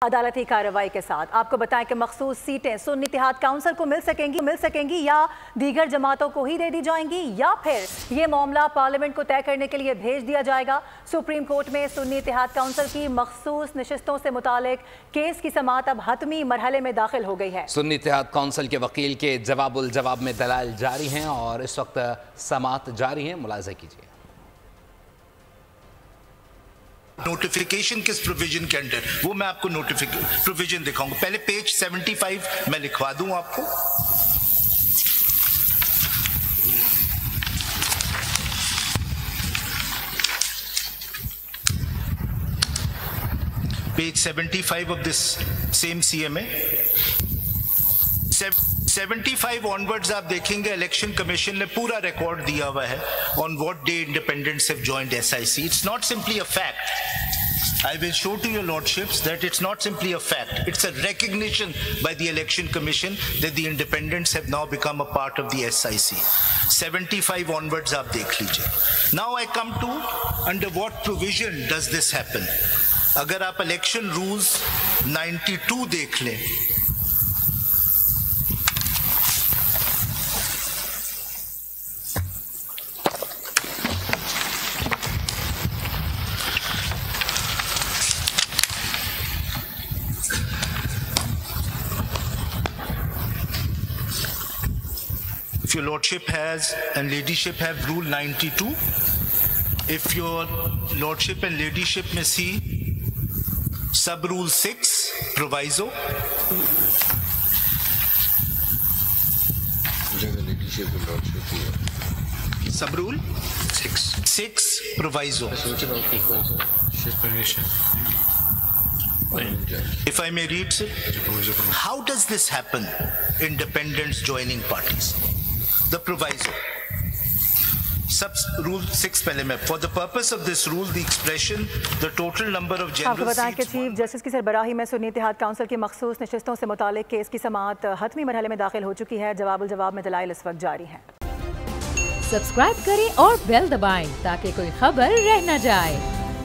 अदालती कार्रवाई के साथ आपको बताएं कि मखसूस सीटें सुन्नी इत्तेहाद काउंसिल को मिल सकेंगी या दीगर जमातों को ही दे दी जाएंगी या फिर ये मामला पार्लियामेंट को तय करने के लिए भेज दिया जाएगा। सुप्रीम कोर्ट में सुन्नी इत्तेहाद काउंसिल की मखसूस नशिस्तों से मुतालिक केस की समाअत अब हतमी मरहले में दाखिल हो गई है। सुन्नी इत्तेहाद काउंसिल के वकील के जवाब में दलाइल जारी हैं और इस वक्त समाअत जारी है। मुलाजा कीजिए। नोटिफिकेशन किस प्रोविजन के अंडर, वो मैं आपको प्रोविजन दिखाऊंगा। पहले पेज 75 मैं लिखवा दूं आपको। Page 75 of this same CMA 75 onwards आप देखेंगे इलेक्शन कमीशन ने पूरा रिकॉर्ड दिया हुआ है on what day independents have joined SIC. It's not simply a fact. I will show to your lordships that it's not simply a fact. It's a recognition by the election commission that the independents have now become a part of the SIC. 75 onwards आप देख लीजिए. Now I come to under what provision does this happen? अगर आप election rules 92 देख लें, if your lordship has and ladyship have rule 92, if your lordship and ladyship may see sub rule 6 proviso, sub rule 6 proviso. If I may read, sir, how does this happen? Independents joining parties. The proviso. Sub rule 6 पहले में. For the purpose of this rule, the expression, the total number of general आपको बताएं कि seats. Chief justice की सरबराही में सुन्नी इत्तेहाद council की मखसूस नशिस्तों से मुतालिक केस की समाअत हतमी मरहले में दाखिल हो चुकी है। जवाब में दलाइल इस वक्त जारी हैं। सब्सक्राइब करें और बेल दबाएं ताकि कोई खबर रह न जाए।